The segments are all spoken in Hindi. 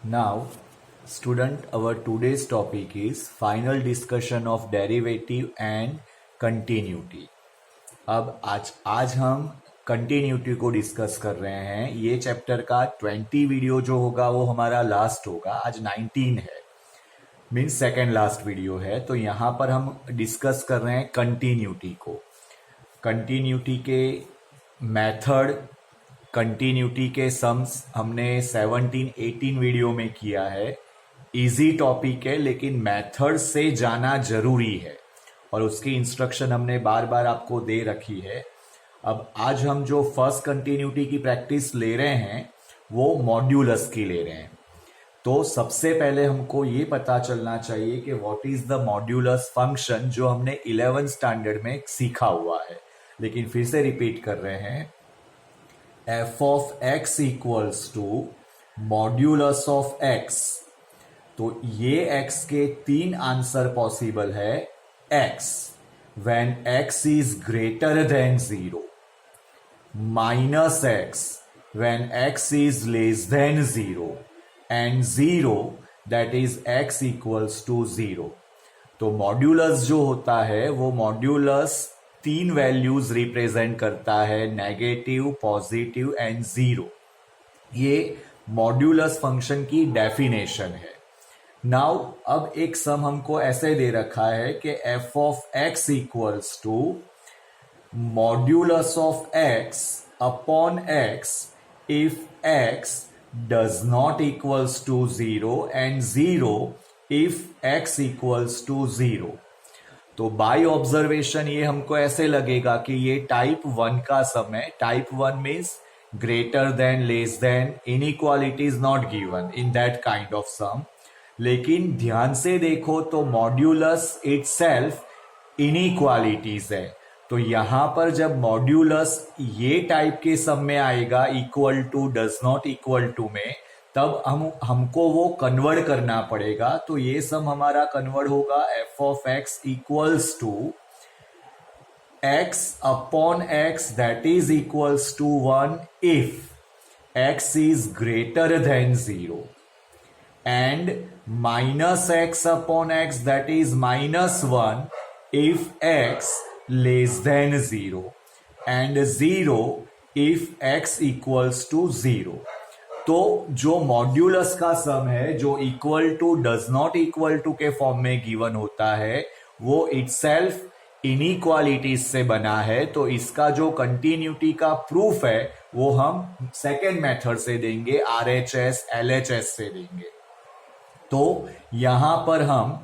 Now, student, our today's topic is final discussion of derivative and continuity. अब आज हम कंटिन्यूटी को डिस्कस कर रहे हैं। ये चैप्टर का 20 वीडियो जो होगा वो हमारा लास्ट होगा। आज 19 है, मीन्स सेकेंड लास्ट वीडियो है। तो यहाँ पर हम डिस्कस कर रहे हैं कंटिन्यूटी को, कंटिन्यूटी के मेथड, कंटिन्यूटी के सम्स हमने 17-18 वीडियो में किया है। इजी टॉपिक है लेकिन मेथड से जाना जरूरी है और उसकी इंस्ट्रक्शन हमने बार बार आपको दे रखी है। अब आज हम जो फर्स्ट कंटिन्यूटी की प्रैक्टिस ले रहे हैं वो मॉड्यूलस की ले रहे हैं। तो सबसे पहले हमको ये पता चलना चाहिए कि what is the modulus function, जो हमने 11th स्टैंडर्ड में सीखा हुआ है, लेकिन फिर से रिपीट कर रहे हैं। f of x equals to modulus of x। तो ये x के तीन आंसर पॉसिबल है। x when x is greater than 0, minus x when x is less than 0, and 0 that is x equals to 0। तो मॉड्यूलस जो होता है वो मॉड्यूलस तीन वैल्यूज रिप्रेजेंट करता है, नेगेटिव, पॉजिटिव एंड 0। ये मॉड्यूलस फंक्शन की डेफिनेशन है। नाउ अब एक सम हमको ऐसे दे रखा है कि f of x equals to modulus of x upon x इफ x does not equals to 0 and 0 if x equals to 0। तो बाय ऑब्जर्वेशन ये हमको ऐसे लगेगा कि ये टाइप 1 का सम है। Type 1 means greater than, less than, inequality is not given in that kind of sum. लेकिन ध्यान से देखो तो मॉड्यूलस इटसेल्फ इनइक्वालिटीज है। तो यहां पर जब मॉड्यूलस ये टाइप के सम में आएगा, equal to, does not equal to में, तब हमको वो कन्वर्ट करना पड़ेगा। तो ये सम हमारा कन्वर्ट होगा f of x equals to x upon x that is equals to 1 if x is greater than 0 and minus x upon x that is minus 1 if x less than 0 and 0 if x equals to 0। तो जो मॉड्यूलस का सम है, जो equal to, does not equal to के फॉर्म में गिवन होता है, वो इटसेल्फ इनइक्वालिटीज से बना है। तो इसका जो कंटिन्यूटी का प्रूफ है वो हम सेकेंड मेथड से देंगे, RHS LHS से देंगे। तो यहां पर हम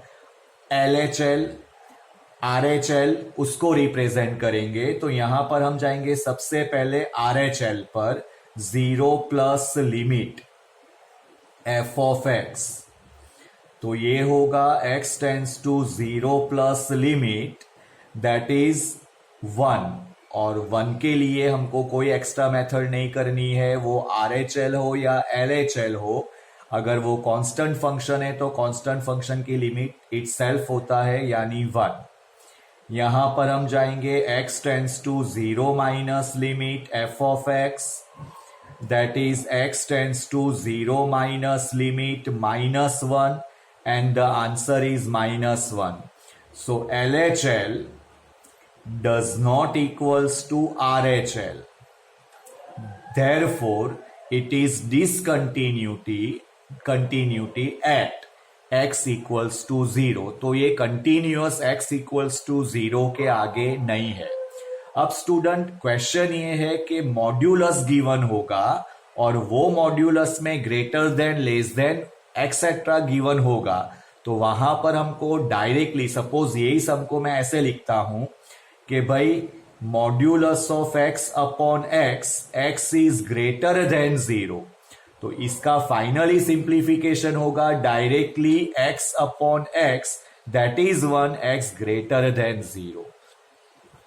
LHL RHL उसको रिप्रेजेंट करेंगे। तो यहां पर हम जाएंगे सबसे पहले RHL पर, 0 plus limit f of x। तो ये होगा x tends to 0 plus limit that is 1। और 1 के लिए हमको कोई एक्स्ट्रा मेथड नहीं करनी है, वो RHL हो या LHL हो। अगर वो कांस्टेंट फंक्शन है तो कांस्टेंट फंक्शन की लिमिट इटसेल्फ होता है, यानी 1। यहां पर हम जाएंगे x tends to 0 minus limit f of x, that is x tends to 0 minus limit minus 1 and the answer is minus 1. So LHL does not equals to RHL. Therefore, it is continuity at x equals to 0. तो ये continuous x equals to 0 के आगे नहीं है। अब स्टूडेंट क्वेश्चन ये है कि मॉड्यूलस गिवन होगा और वो मॉड्यूलस में greater than, less then, etcetera given होगा। तो वहां पर हमको डायरेक्टली, सपोज यही सबको मैं ऐसे लिखता हूं कि भाई modulus of x upon x, x is greater than 0। तो इसका फाइनली सिंप्लीफिकेशन होगा directly x upon x that is 1, x greater than 0।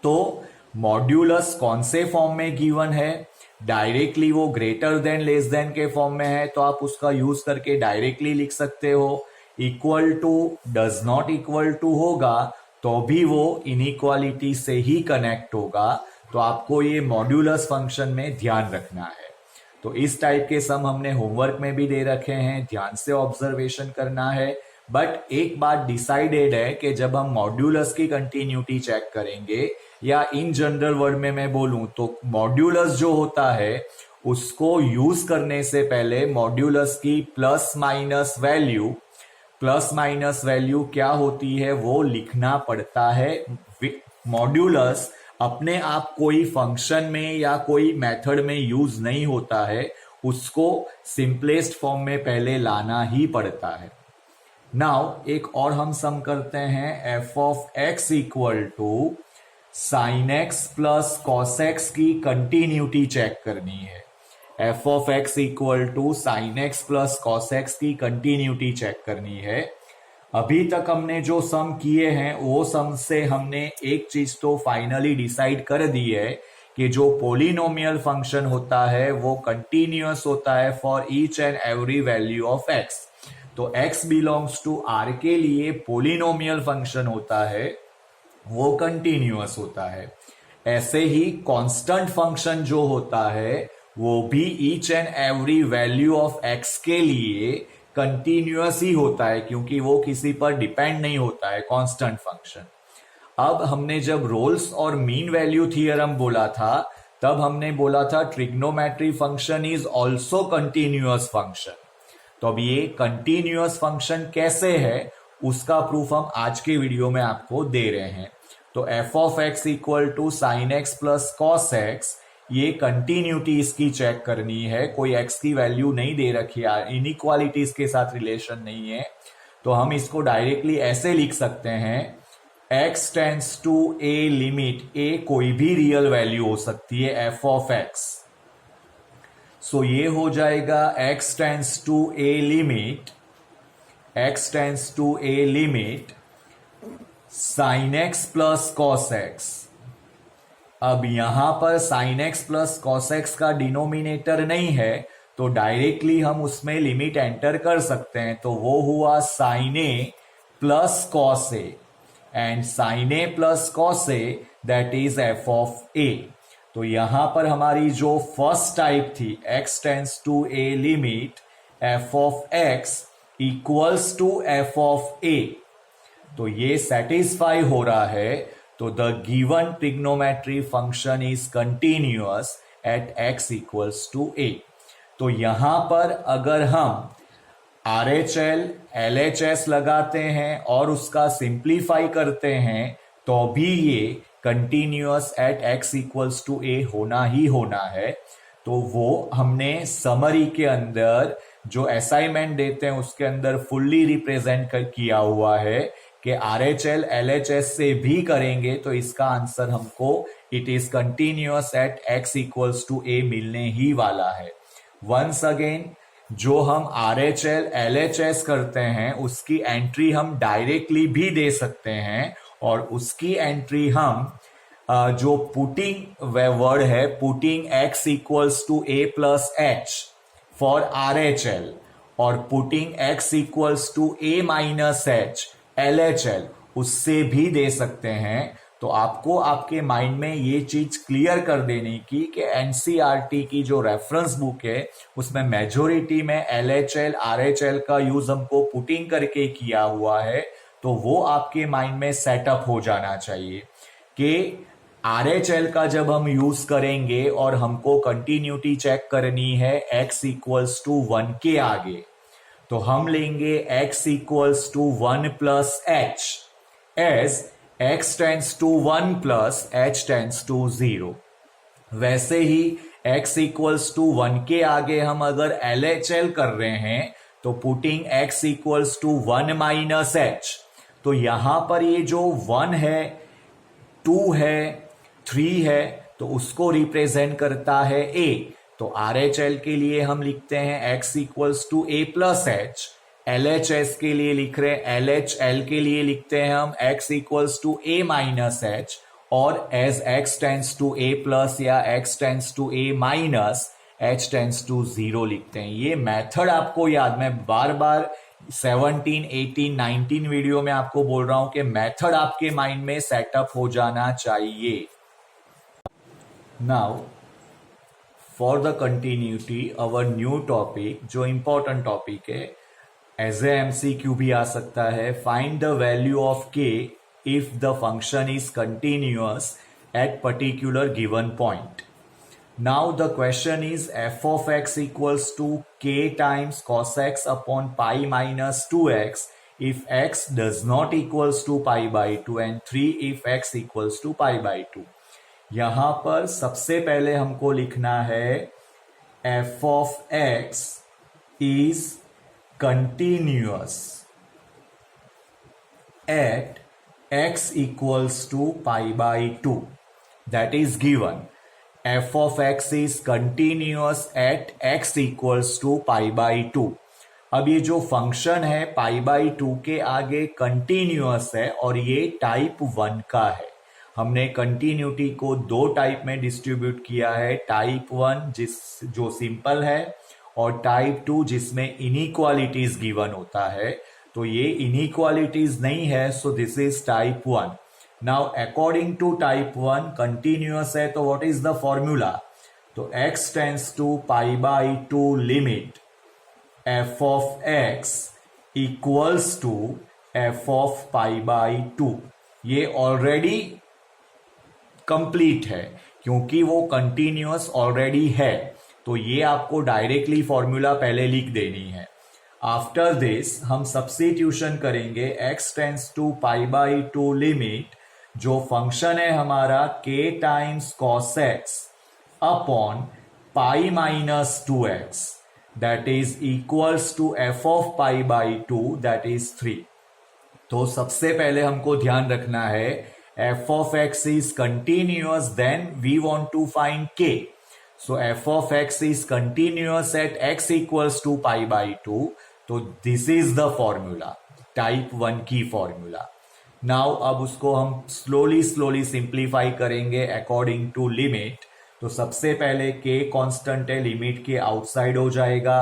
तो मॉड्यूलस कौन से फॉर्म में गिवन है? डायरेक्टली वो ग्रेटर देन, लेस देन के फॉर्म में है, तो आप उसका यूज करके डायरेक्टली लिख सकते हो। Equal to, does not equal to होगा तो भी वो इनइक्वालिटी से ही कनेक्ट होगा। तो आपको ये मॉड्यूलस फंक्शन में ध्यान रखना है। तो इस टाइप के सम हमने होमवर्क में भी दे रखे हैं, ध्यान से ऑब्जर्वेशन करना है। बट एक बात डिसाइडेड है कि जब हम मॉड्यूलस की कंटिन्यूटी चेक करेंगे, या इन जनरल वर्ड में मैं बोलूं तो मॉड्यूलस जो होता है उसको यूज करने से पहले मॉड्यूलस की प्लस माइनस वैल्यू क्या होती है वो लिखना पड़ता है। मॉड्यूलस अपने आप कोई फंक्शन में या कोई मेथड में यूज नहीं होता है, उसको सिंपलेस्ट फॉर्म में पहले लाना ही पड़ता है। नाउ एक और हम सम करते हैं, f of x equal to sine x plus cos x की कंटिन्यूटी चेक करनी है। F of x equal to sine x plus cos x की कंटिन्यूटी चेक करनी है। अभी तक हमने जो सम किए हैं वो सम से हमने एक चीज तो फाइनली डिसाइड कर दी है कि जो पोलिनोमियल फंक्शन होता है वो कंटिन्यूअस होता है for each and every value of x. तो x बिलोंग्स टू r के लिए पोलिनोमियल फंक्शन होता है वो कंटिन्यूअस होता है। ऐसे ही कांस्टेंट फंक्शन जो होता है वो भी each and every value of x के लिए कंटिन्यूअस ही होता है, क्योंकि वो किसी पर डिपेंड नहीं होता है, कांस्टेंट फंक्शन। अब हमने जब रोल्स और मीन वैल्यू थियरम बोला था तब हमने बोला था trigonometry function is also continuous function. तो अब ये कंटिन्यूअस फंक्शन कैसे है उसका प्रूफ हम आज के वीडियो में आपको दे रहे हैं। तो f of x equal to sine x plus cos x, ये कंटिन्यूटी इसकी चेक करनी है। कोई एक्स की वैल्यू नहीं दे रखी है, इनइक्वालिटीज के साथ रिलेशन नहीं है, तो हम इसको डायरेक्टली ऐसे लिख सकते हैं, x tends to a limit a कोई भी रियल वैल्यू हो सकती है एफ ऑफ एक्स। सो ये हो जाएगा x tends to a limit sine x plus cos x. अब यहां पर sine x plus cos x का डिनोमिनेटर नहीं है तो डायरेक्टली हम उसमें लिमिट एंटर कर सकते हैं। तो वो हुआ sine a plus cos a, and sine a plus cos a that is f of a. तो यहां पर हमारी जो फर्स्ट टाइप थी x tends to a limit f of x equals to f of a, तो ये सेटिस्फाई हो रहा है। तो the given trigonometry function is continuous at x equals to a। तो यहां पर अगर हम RHL LHS लगाते हैं और उसका सिंप्लीफाई करते हैं तो भी ये continuous at x equals to a होना ही होना है। तो वो हमने समरी के अंदर जो असाइनमेंट देते हैं उसके अंदर फुल्ली रिप्रेजेंट किया हुआ है कि RHL LHS से भी करेंगे तो इसका आंसर हमको it is continuous at x equals to a मिलने ही वाला है। वंस अगेन, जो हम RHL LHS करते हैं उसकी एंट्री हम डायरेक्टली भी दे सकते हैं, और उसकी एंट्री हम जो पुटिंग वर्ड है, putting x equals to a plus h for RHL और putting x equals to a minus h LHL, उससे भी दे सकते हैं। तो आपको आपके माइंड में ये चीज क्लियर कर देने की कि एनसीईआरटी की जो रेफरेंस बुक है उसमें मेजोरिटी में LHL RHL का यूज हमको पुटिंग करके किया हुआ है। तो वो आपके माइंड में सेटअप हो जाना चाहिए कि RHL का जब हम यूज करेंगे और हमको कंटिन्यूटी चेक करनी है x इक्वल्स टू 1 के आगे, तो हम लेंगे x equals to 1 plus h as x tends to 1 plus h tends to 0। वैसे ही x इक्वल्स टू 1 के आगे हम अगर LHL कर रहे हैं तो putting x equals to 1 minus h, तो यहां पर ये जो 1 है, 2 है, 3 है, तो उसको रिप्रेजेंट करता है a। तो RHL के लिए हम लिखते हैं x equals to a plus h, LHS के लिए लिख रहे हैं, LHL के लिए लिखते हैं हम x equals to a minus h, और as x tends to a plus या x tends to a minus h tends to 0 लिखते हैं। ये मेथड आपको याद, मैं बार बार 17, 18, 19 वीडियो में आपको बोल रहा हूं कि मेथड आपके माइंड में सेटअप हो जाना चाहिए। Now for the continuity our new topic, जो इम्पोर्टेंट टॉपिक है, एज ए एमसीक्यू भी आ सकता है. फाइंड द वैल्यू ऑफ के if the function is continuous at particular given point. Now the question is f of x equals to k times cos x upon pi minus 2x if x does not equals to pi by 2 and 3 if x equals to pi by 2. यहां पर सबसे पहले हमको लिखना है f of x is continuous at x equals to pi by 2. That is given. f of x is continuous at x equals to pi by 2. अब ये जो फंक्शन है पाई बाई 2 के आगे कंटिन्यूअस है और ये टाइप 1 का है. हमने कंटिन्यूटी को दो टाइप में डिस्ट्रीब्यूट किया है, टाइप 1 जो सिंपल है और टाइप 2 जिसमें इनइक्वालिटीज गिवन होता है. तो ये इनइक्वालिटीज नहीं है, सो this is type 1. Now according to type 1 continuous है तो what is the formula? तो x tends to pi by 2 limit f of x equals to f of pi by 2. ये ऑलरेडी कंप्लीट है क्योंकि वो कंटिन्यूअस ऑलरेडी है, तो ये आपको डायरेक्टली फॉर्मूला पहले लिख देनी है. आफ्टर दिस हम सब्स्टिट्यूशन करेंगे x tends to pi by 2 limit, जो फंक्शन है हमारा k times cos x upon pi minus 2x that is equals to f of pi by 2 that is 3. तो सबसे पहले हमको ध्यान रखना है f of x is continuous, then we want to find k. So f of x is continuous at x equals to pi by 2. तो this is the formula, type 1 की फॉर्मूला. नाउ अब उसको हम स्लोली सिंप्लीफाई करेंगे अकॉर्डिंग टू लिमिट. तो सबसे पहले k कांस्टेंट है, लिमिट के आउटसाइड हो जाएगा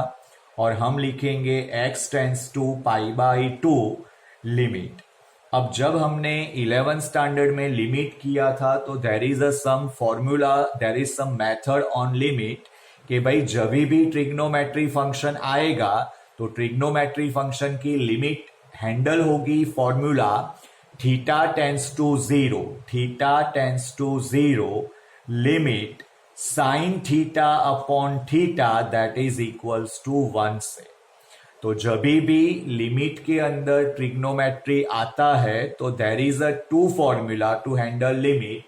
और हम लिखेंगे x tends to pi by 2 limit. अब जब हमने 11th स्टैंडर्ड में लिमिट किया था तो there is a some formula, there is some method on limit कि भाई जब भी ट्रिग्नोमेट्री फंक्शन आएगा तो ट्रिग्नोमेट्री फंक्शन की लिमिट हैंडल होगी formula theta tends to 0, theta tends to 0 limit sine theta upon theta that is equals to 1 से. तो जब भी लिमिट के अंदर ट्रिग्नोमेट्री आता है तो there is a two formula to handle limit.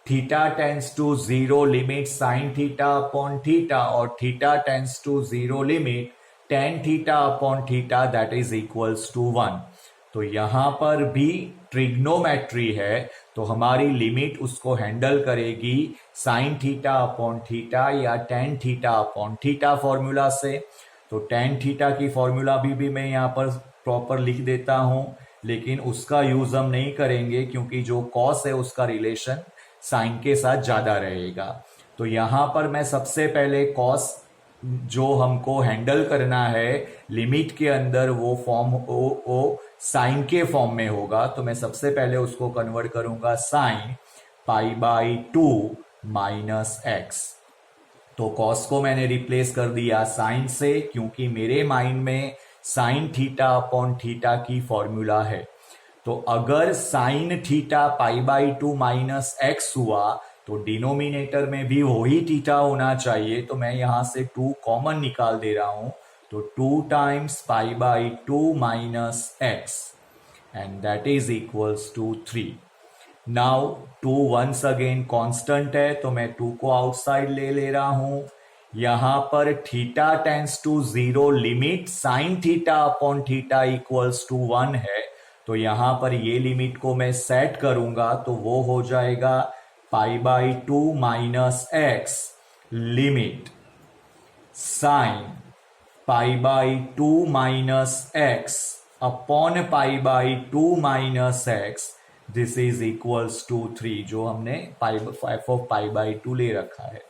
Theta tends to 0 limit sine theta upon theta और theta tends to 0 limit tan theta upon theta that is equals to 1. तो यहां पर भी ट्रिग्नोमेट्री है तो हमारी लिमिट उसको हैंडल करेगी साइन थीटा अपॉन थीटा या ten theta upon theta formula से. तो टेन थीटा की फॉर्मूला भी मैं यहाँ पर प्रॉपर लिख देता हूं, लेकिन उसका यूज हम नहीं करेंगे क्योंकि जो कॉस है उसका रिलेशन साइन के साथ ज्यादा रहेगा. तो यहां पर मैं सबसे पहले कॉस जो हमको हैंडल करना है लिमिट के अंदर वो फॉर्म वो साइन के फॉर्म में होगा. तो मैं सबसे पहले उसको कन्वर्ट करूंगा sign pi by 2 minus x. तो कॉस को मैंने रिप्लेस कर दिया साइन से क्योंकि मेरे माइंड में साइन थीटा अपॉन थीटा की फॉर्मूला है. तो अगर sine theta pi by 2 minus x हुआ तो डिनोमिनेटर में भी वही थीटा होना चाहिए. तो मैं यहां से 2 कॉमन निकाल दे रहा हूं. तो 2 times pi by 2 minus x and that is equals to 3. Now 2 once again constant है तो मैं 2 को आउटसाइड ले रहा हूं. यहां पर theta tends to 0 limit sine theta upon theta equals to 1 है. तो यहां पर ये लिमिट को मैं सेट करूंगा तो वो हो जाएगा pi by 2 minus x limit sine pi by 2 minus x upon pi by 2 minus x this is equals to 3, जो हमने एफ ऑफ पाई बाई 2 ले रखा है.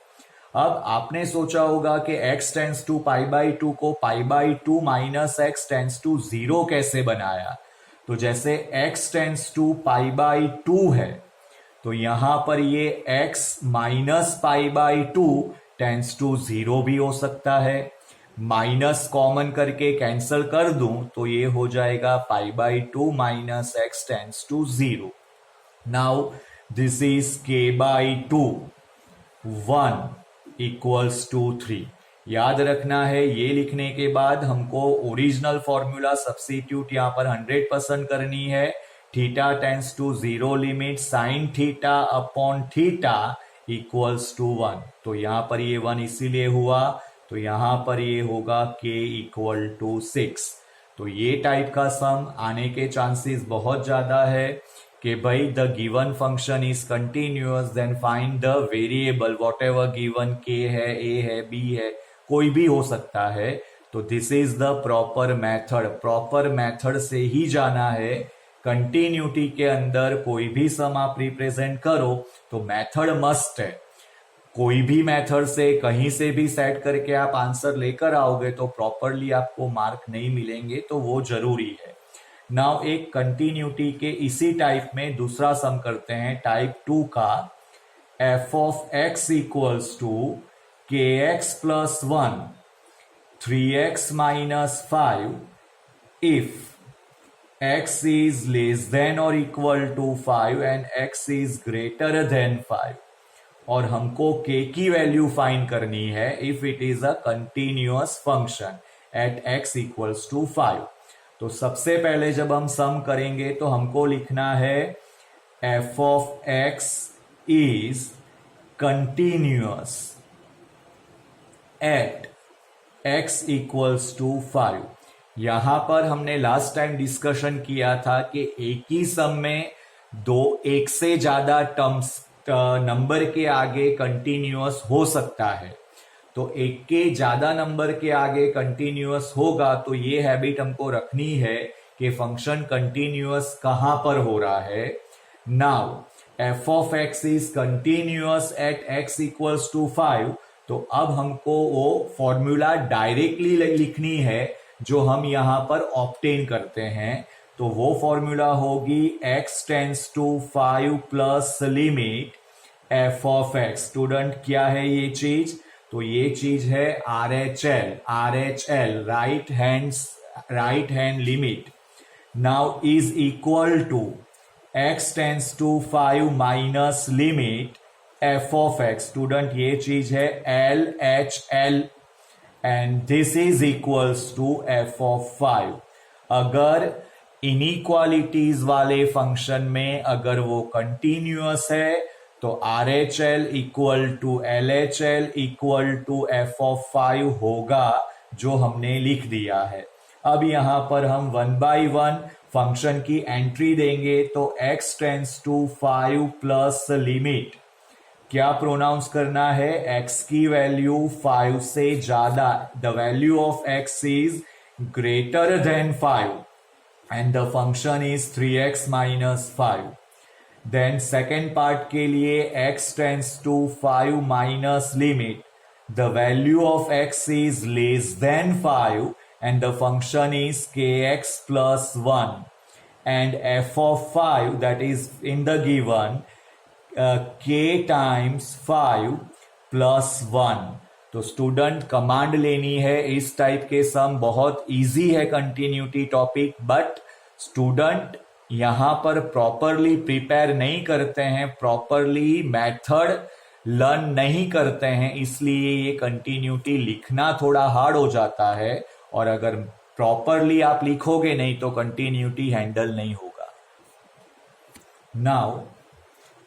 अब आपने सोचा होगा कि x tends to pi by 2 को pi by 2 minus x tends to 0 कैसे बनाया. तो जैसे x tends to pi by 2 है तो यहां पर ये x minus pi by 2 tends to 0 भी हो सकता है। माइनस कॉमन करके कैंसल कर दूं तो ये हो जाएगा π/2 minus x tends to 0। Now this is k/2 1 equals to 3। याद रखना है, ये लिखने के बाद हमको ओरिजिनल फॉर्मूला सब्स्टिट्यूट यहाँ पर 100% करनी है। Theta tends to 0 limit sine theta upon theta equals to 1। तो यहाँ पर ये 1 इसीलिए हुआ, तो यहाँ पर ये होगा k इक्वल टू 6। तो ये टाइप का सम आने के चांसेस बहुत ज्यादा है कि भाई the given function is continuous, then find the variable whatever given, k है, a है, b है, कोई भी हो सकता है। तो this is the proper method. Proper method से ही जाना है। कंटिन्यूटी के अंदर कोई भी सम आप रिप्रेजेंट करो तो मेथड मस्ट है। कोई भी मेथड से कहीं से भी सेट करके आप आंसर लेकर आओगे तो प्रॉपरली आपको मार्क नहीं मिलेंगे, तो वो जरूरी है। नाउ एक कंटिन्यूटी के इसी टाइप में दूसरा सम करते हैं, टाइप 2 का। f of x equals to kx plus 1 3x minus 5 if x is less than or equal to 5 and x is greater than 5। और हमको k की वैल्यू फाइंड करनी है if it is a continuous function at x equals to 5। तो सबसे पहले जब हम सम करेंगे तो हमको लिखना है f of x is continuous at x equals to 5। यहां पर हमने लास्ट टाइम डिस्कशन किया था कि एक ही सम में एक से ज्यादा टर्म्स नंबर के आगे कंटिन्यूअस हो सकता है। तो एक के ज्यादा नंबर के आगे कंटिन्यूअस होगा तो ये हैबिट हमको रखनी है कि फंक्शन कंटिन्यूअस कहां पर हो रहा है। Now f of x is continuous at x equals to 5। तो अब हमको वो फॉर्मूला डायरेक्टली लिखनी है जो हम यहां पर ऑब्टेन करते हैं। तो वो फॉर्मूला होगी x tends to 5 plus limit f of x। Student क्या है ये चीज? तो ये चीज है RHL right hand limit. Now is equal to x tends to 5 minus limit f of x। Student ये चीज है LHL and this is equals to f of 5। अगर इनइक्वालिटीज वाले फंक्शन में अगर वो कंटिन्यूअस है तो RHL equal to LHL equal to f of 5 होगा, जो हमने लिख दिया है। अब यहां पर हम 1 बाई 1 फंक्शन की एंट्री देंगे तो x tends to 5 plus limit क्या प्रोनाउंस करना है? x की वैल्यू 5 से ज्यादा, the value of x is greater than 5 and the function is 3x minus 5। Then second part के लिए x tends to 5 minus limit the value of x is less than 5 and the function is kx plus 1 and f of 5 that is in the given k times 5 plus 1। तो स्टूडेंट कमांड लेनी है। इस टाइप के सम बहुत इजी है कंटिन्यूटी टॉपिक, बट स्टूडेंट यहां पर प्रॉपरली प्रिपेयर नहीं करते हैं, प्रॉपरली मेथड लर्न नहीं करते हैं, इसलिए ये कंटिन्यूटी लिखना थोड़ा हार्ड हो जाता है। और अगर प्रॉपरली आप लिखोगे नहीं तो कंटिन्यूटी हैंडल नहीं होगा। Now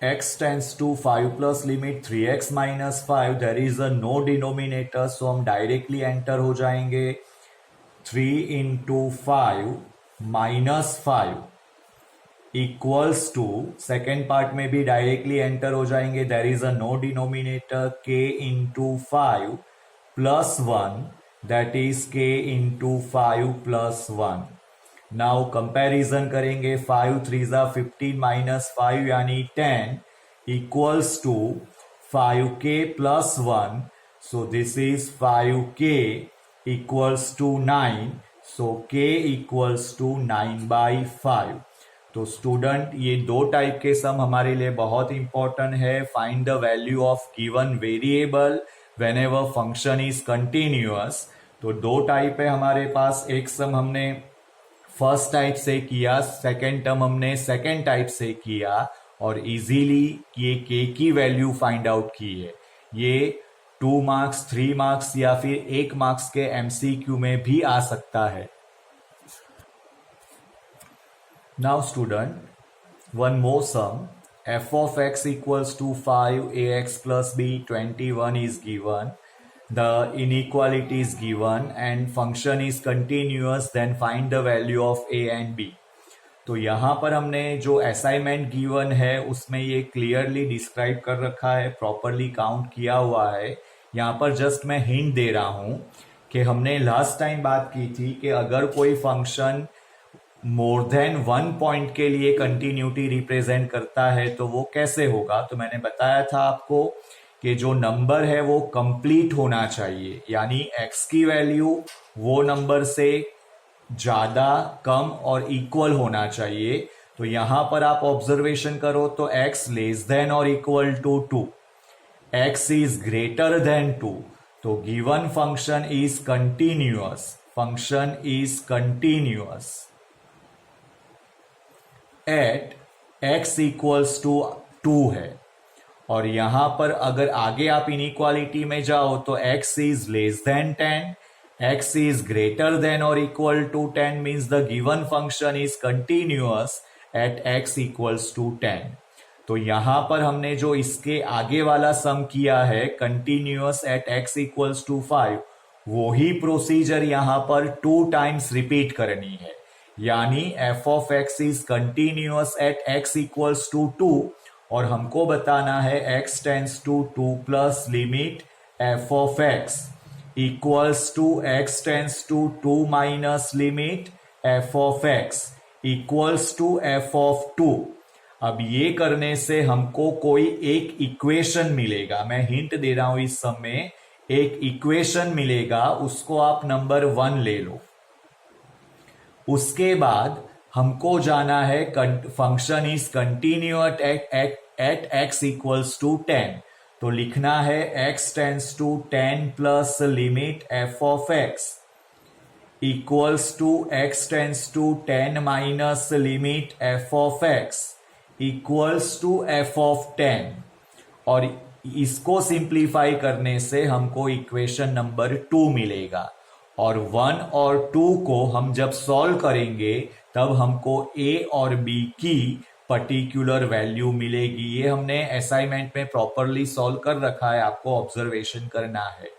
x tends to 5 plus limit 3x minus 5, there is a no denominator, so हम डायरेक्टली एंटर हो जाएंगे 3 into 5 minus 5 equals to, second part में भी डायरेक्टली एंटर हो जाएंगे, there is a no denominator k into 5 plus 1 that is k into 5 plus 1। Now comparison करेंगे, 5 3 जा 15 माइनस 5 यानी 10 equals to 5k plus 1। So this is 5k equals to 9। So k equals to 9/5। तो स्टूडेंट ये दो टाइप के सम हमारे लिए बहुत इंपॉर्टेंट है। Find the value of given variable whenever function is continuous। तो दो टाइप है हमारे पास, एक सम हमने फर्स्ट टाइप से किया, सेकेंड टर्म हमने सेकेंड टाइप से किया और इजीली ये के की वैल्यू फाइंड आउट की है। ये 2 मार्क्स 3 मार्क्स या फिर 1 मार्क्स के एमसीक्यू में भी आ सकता है। Now student, one more sum, f of x equals to 5ax plus b 21 is given, the inequality is given and function is continuous, then find the value of a and b। तो यहाँ पर हमने जो असाइनमेंट गिवन है उसमें ये क्लियरली डिस्क्राइब कर रखा है, प्रॉपरली काउंट किया हुआ है। यहाँ पर जस्ट मैं हिंट दे रहा हूँ कि हमने लास्ट टाइम बात की थी कि अगर कोई फंक्शन मोर देन 1 पॉइंट के लिए कंटिन्यूटी रिप्रेजेंट करता है तो वो कैसे होगा। तो मैंने बताया था आपको कि जो नंबर है वो कंप्लीट होना चाहिए, यानी x की वैल्यू वो नंबर से ज्यादा, कम और इक्वल होना चाहिए। तो यहां पर आप ऑब्जर्वेशन करो तो x लेस देन और equal to 2, x is greater than 2, तो given function is continuous, function is continuous at x equals to 2 है। और यहां पर अगर आगे आप इनइक्वालिटी में जाओ तो x is less then 10, x is greater than or equal to 10 means the given function is continuous at x equals to 10। तो यहां पर हमने जो इसके आगे वाला सम किया है continuous at x equals to 5, वो ही प्रोसीजर यहां पर 2 टाइम्स रिपीट करनी है, यानी f of x is continuous at x equals to 2 और हमको बताना है x tends to 2 plus limit f of x equals to x tends to 2 minus limit f of x equals to f of 2। अब ये करने से हमको कोई एक इक्वेशन मिलेगा, मैं हिंट दे रहा हूं इस सम में एक इक्वेशन मिलेगा, उसको आप नंबर 1 ले लो। उसके बाद हमको जाना है function is continuous at x equals to 10, तो लिखना है x tends to 10 plus limit f of x equals to x tends to 10 minus limit f of x equals to f of 10। और इसको सिंप्लीफाई करने से हमको इक्वेशन नंबर 2 मिलेगा और 1 और 2 को हम जब सॉल्व करेंगे तब हमको a और b की पर्टिकुलर वैल्यू मिलेगी। ये हमने असाइनमेंट में प्रॉपरली सॉल्व कर रखा है, आपको ऑब्जर्वेशन करना है।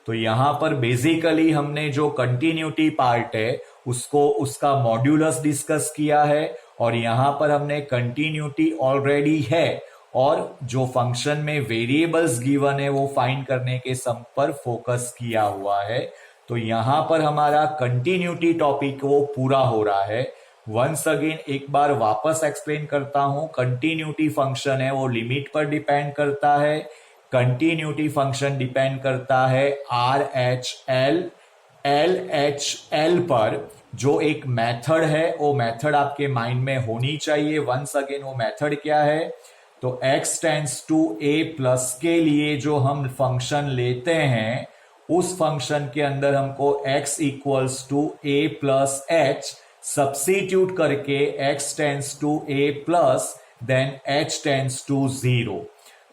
तो यहाँ पर बेसिकली हमने जो कंटिन्यूटी पार्ट है उसका मॉड्यूलस डिस्कस किया है और यहाँ पर हमने कंटिन्यूटी ऑलरेडी है और जो फंक्शन में वेरिएबल्स गिवन है वो फाइंड करने के सम पर फोकस किया हुआ है। तो यहाँ पर हमारा कंटिन्यूटी टॉपिक वो पूरा हो रहा है। वंस अगेन एक बार वापस एक्सप्लेन करता हूं, कंटिन्यूटी फंक्शन है वो लिमिट पर डिपेंड करता है। कंटिन्यूटी फंक्शन डिपेंड करता है RHL LHL पर, जो एक मेथड है वो मेथड आपके माइंड में होनी चाहिए। वंस अगेन वो मेथड क्या है, तो x tends to a plus के लिए जो हम फंक्शन लेते हैं उस फंक्शन के अंदर हमको x equals to a plus h substitute करके x tends to a plus then h tends to 0।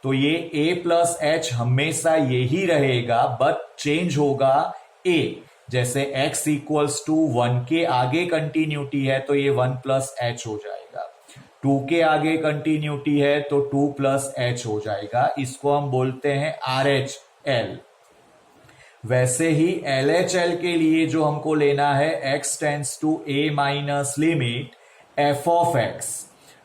तो ये a प्लस h हमेशा यही रहेगा, बट चेंज होगा a। जैसे x इक्वल्स टू 1 के आगे कंटिन्यूटी है तो ये 1 प्लस h हो जाएगा, 2 के आगे कंटिन्यूटी है तो 2 प्लस h हो जाएगा। इसको हम बोलते हैं RHL। वैसे ही LHL के लिए जो हमको लेना है x tends to a minus limit f of x,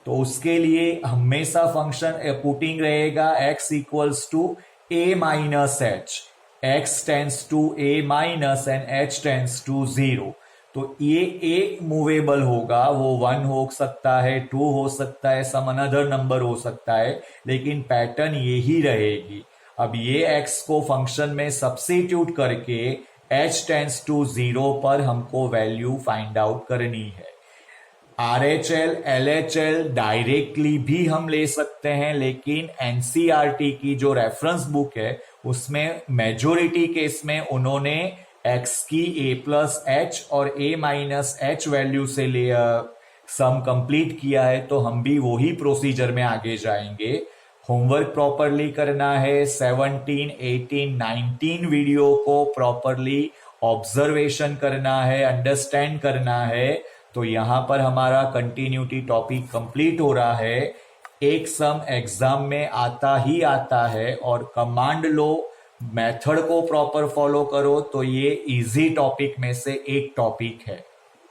तो उसके लिए हमेशा फंक्शन पुटिंग रहेगा x equals to a minus h, x tends to a minus and h tends to 0। तो ये a मूवेबल होगा, वो 1 हो सकता है, 2 हो सकता है, सम अनदर नंबर हो सकता है, लेकिन पैटर्न यही रहेगी। अब ये x को फंक्शन में सब्स्टिट्यूट करके h टेंड्स टू 0 पर हमको वैल्यू फाइंड आउट करनी है। RHL LHL डायरेक्टली भी हम ले सकते हैं, लेकिन NCERT की जो रेफरेंस बुक है उसमें मेजोरिटी केस में उन्होंने x की a+h और a-h वैल्यू से ले सम कंप्लीट किया है, तो हम भी वही प्रोसीजर में आगे जाएंगे। होमवर्क प्रॉपरली करना है, 17, 18, 19 वीडियो को प्रॉपरली ऑब्जर्वेशन करना है, अंडरस्टैंड करना है। तो यहां पर हमारा कंटिन्यूटी टॉपिक कंप्लीट हो रहा है। एक सम एग्जाम में आता ही आता है और कमांड लो, मेथड को प्रॉपर फॉलो करो तो ये इजी टॉपिक में से एक टॉपिक है।